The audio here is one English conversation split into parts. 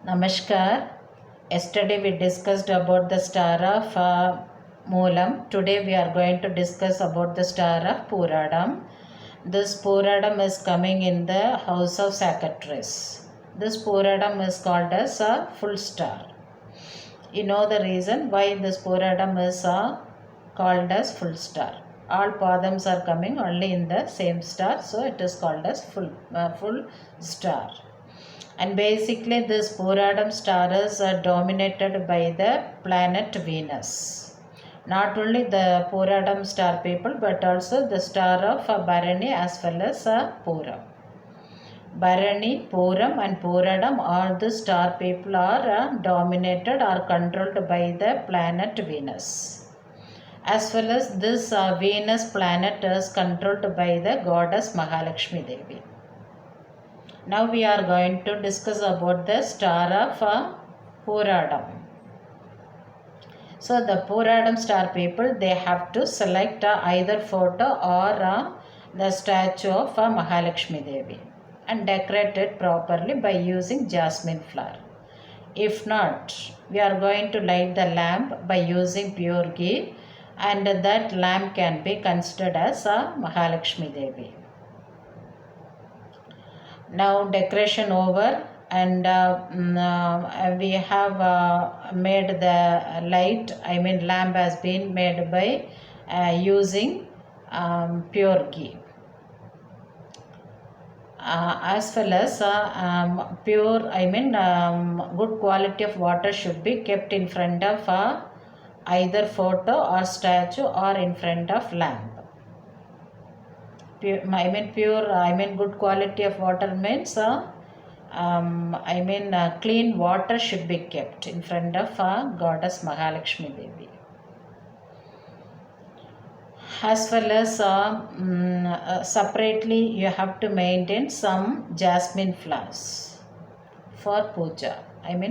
Namaskar. Yesterday we discussed about the star of Moolam. Today we are going to discuss about the star of Puradam. This Puradam is coming in the house of Sagittarius. This Puradam is called as a full star. You know the reason why this Puradam is called as full star. All Padams are coming only in the same star, so it is called as full star. And basically this Puradam star is dominated by the planet Venus. Not only the Puradam star people but also the star of Bharani as well as Puram. Bharani, Puram and Puradam, all the star people are dominated or controlled by the planet Venus. As well as this Venus planet is controlled by the goddess Mahalakshmi Devi. Now we are going to discuss about the star of Puradam. So the Puradam star people, they have to select either photo or the statue of Mahalakshmi Devi and decorate it properly by using jasmine flower. If not, we are going to light the lamp by using pure ghee, and that lamp can be considered as Mahalakshmi Devi. Now decoration over, and we have made the light, lamp has been made by using pure ghee. As well as pure, good quality of water should be kept in front of either photo or statue or in front of lamp. Good quality of water means clean water should be kept in front of goddess Mahalakshmi Devi. As well as separately you have to maintain some jasmine flowers for puja,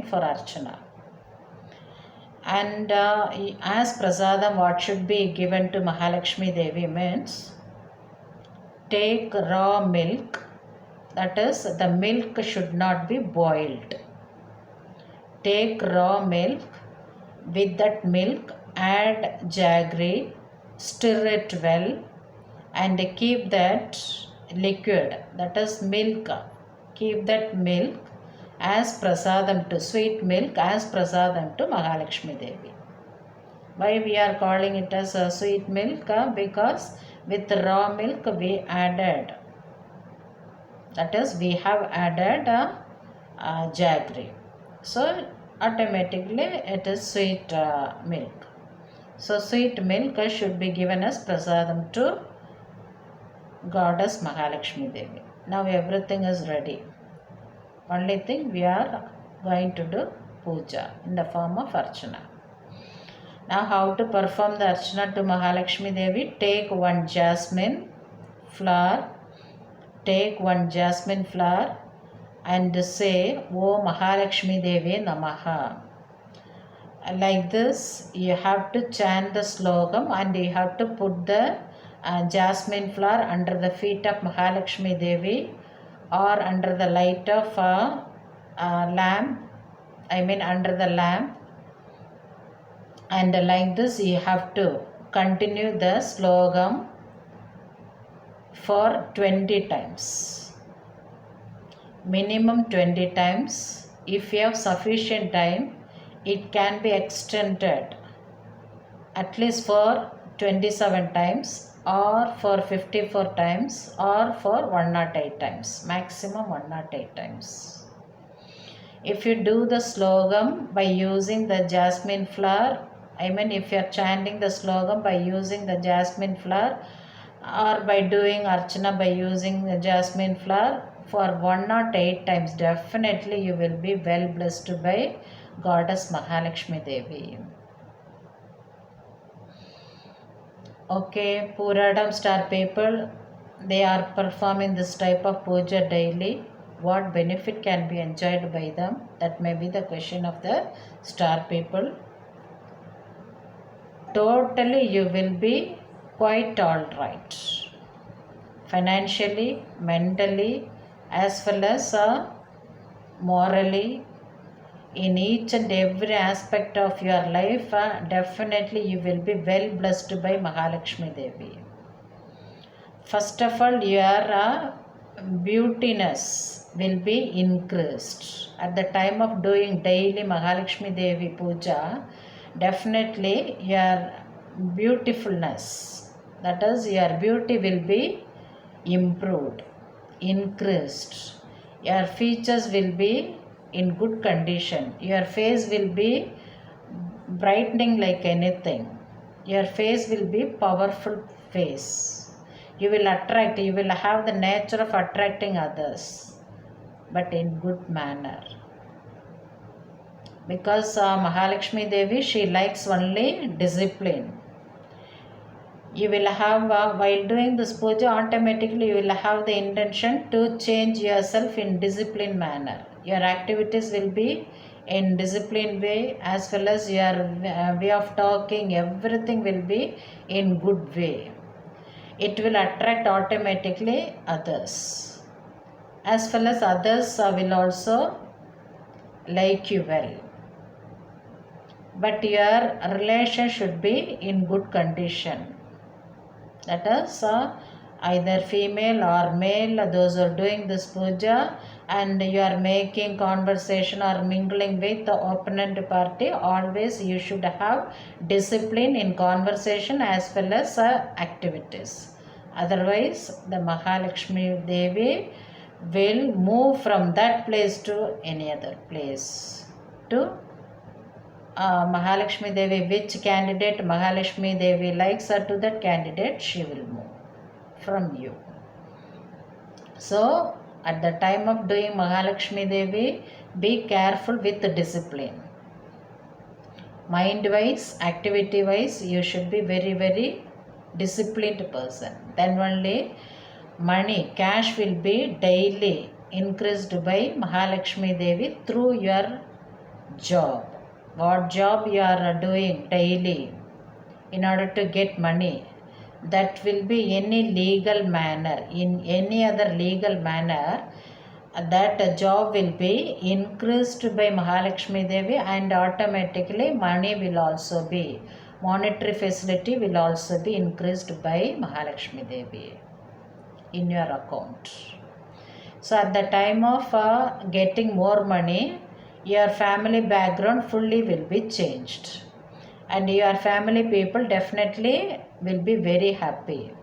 for archana. And as prasadam, what should be given to Mahalakshmi Devi means, take raw milk, that is, the milk should not be boiled. Take raw milk, with that milk add jaggery, stir it well, and keep that liquid, that is milk, keep that milk as prasadam to, sweet milk as prasadam to Mahalakshmi Devi. Why we are calling it as a sweet milk? Because with raw milk we added, that is, we have added jaggery, so automatically it is sweet milk. So sweet milk should be given as prasadam to goddess Mahalakshmi Devi. Now everything is ready. Only thing, we are going to do puja in the form of archana. Now how to perform the archana to Mahalakshmi Devi? Take one jasmine flower, and say, O Mahalakshmi Devi Namaha. Like this, you have to chant the slogam and you have to put the jasmine flower under the feet of Mahalakshmi Devi or under the light of lamp, under the lamp. And like this, you have to continue the slogam for 20 times. Minimum 20 times. If you have sufficient time, it can be extended at least for 27 times or for 54 times or for 108 times. Maximum 108 times. If you do the slogam by using the jasmine flower, if you are chanting the slogam by using the jasmine flower or by doing archana by using the jasmine flower for 108 times, definitely you will be well blessed by goddess Mahalakshmi Devi. Okay, Puradam star people, they are performing this type of puja daily. What benefit can be enjoyed by them? That may be the question of the star people. Totally you will be quite alright. Financially, mentally, as well as morally, in each and every aspect of your life, definitely you will be well blessed by Mahalakshmi Devi. First of all, your beautiness will be increased. At the time of doing daily Mahalakshmi Devi puja, definitely your beautifulness, that is, your beauty will be improved, increased. Your features will be in good condition. Your face will be brightening like anything. Your face will be powerful face. You will attract, you will have the nature of attracting others, but in good manner. Because Mahalakshmi Devi, she likes only discipline. You will have, while doing this puja, automatically you will have the intention to change yourself in disciplined manner. Your activities will be in disciplined way, as well as your way of talking, everything will be in good way. It will attract automatically others, as well as others will also like you well. But your relation should be in good condition. That is, either female or male, those who are doing this puja, and you are making conversation or mingling with the opponent party, always you should have discipline in conversation as well as activities. Otherwise, the Mahalakshmi Devi will move from that place to any other place. To Mahalakshmi Devi, which candidate Mahalakshmi Devi likes her, to that candidate she will move from you. So, at the time of doing Mahalakshmi Devi, be careful with the discipline. Mind wise, activity wise, you should be very, very disciplined person. Then only money, cash will be daily increased by Mahalakshmi Devi through your job. What job you are doing daily in order to get money, that will be any legal manner, in any other legal manner, that job will be increased by Mahalakshmi Devi, and automatically money will also be, monetary facility will also be increased by Mahalakshmi Devi in your account. So at the time of getting more money, your family background fully will be changed, and your family people definitely will be very happy.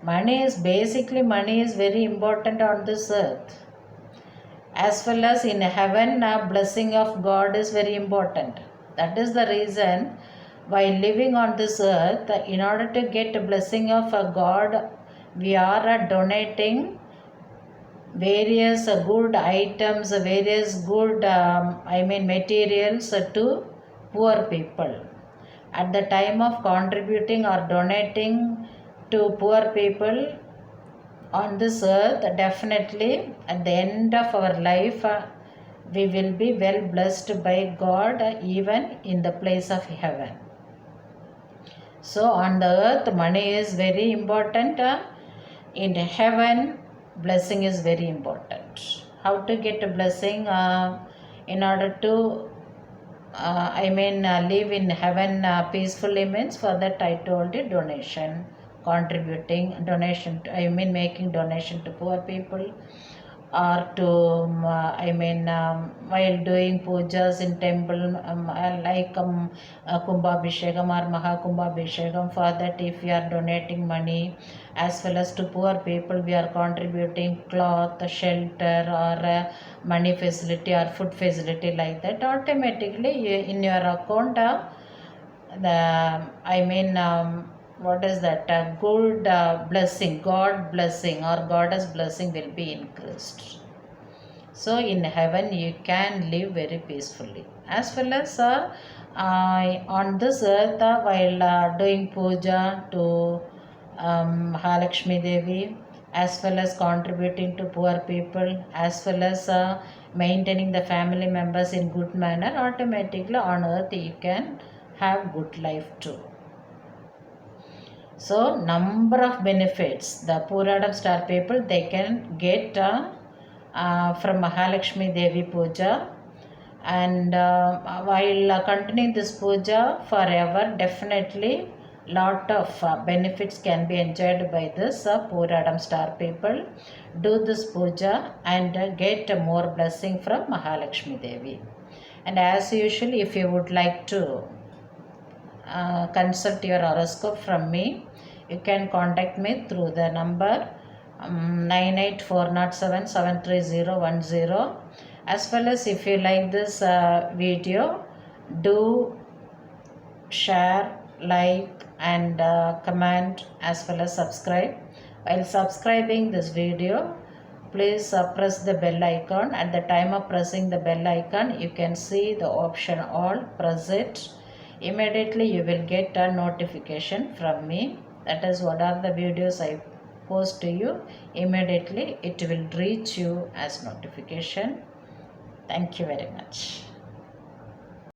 Money is very important on this earth, as well as in heaven. Blessing of God is very important. That is the reason, while living on this earth, in order to get a blessing of God, we are donating various good items, various good materials to poor people. At the time of contributing or donating to poor people on this earth, definitely at the end of our life, we will be well blessed by God, even in the place of heaven. So on the earth, money is very important. In heaven, blessing is very important. How to get a blessing? In order to live in heaven peacefully, means, for that I told you, donation, contributing, donation to, making donation to poor people, or to while doing pujas in temple, like Kumbhabhishekam or Mahakumbhabhishekam. For that, if we are donating money, as well as to poor people, we are contributing cloth, shelter, or money facility or food facility, like that, automatically in your account, what is that, good blessing, God blessing or Goddess blessing will be increased. So in heaven you can live very peacefully, as well as on this earth, while doing puja to Mahalakshmi Devi, as well as contributing to poor people, as well as maintaining the family members in good manner, automatically on earth you can have good life too. So number of benefits the Pooradam star people, they can get from Mahalakshmi Devi puja. And while continuing this puja forever, definitely lot of benefits can be enjoyed by this Pooradam star people. Do this puja and get more blessing from Mahalakshmi Devi. And as usual, if you would like to consult your horoscope from me, you can contact me through the number 9840773010. As well as if you like this video, do share, like, and comment, as well as subscribe. While subscribing this video, please press the bell icon. At the time of pressing the bell icon, you can see the option all. Press it. Immediately you will get a notification from me. That is, what are the videos I post to you, immediately it will reach you as notification. Thank you very much.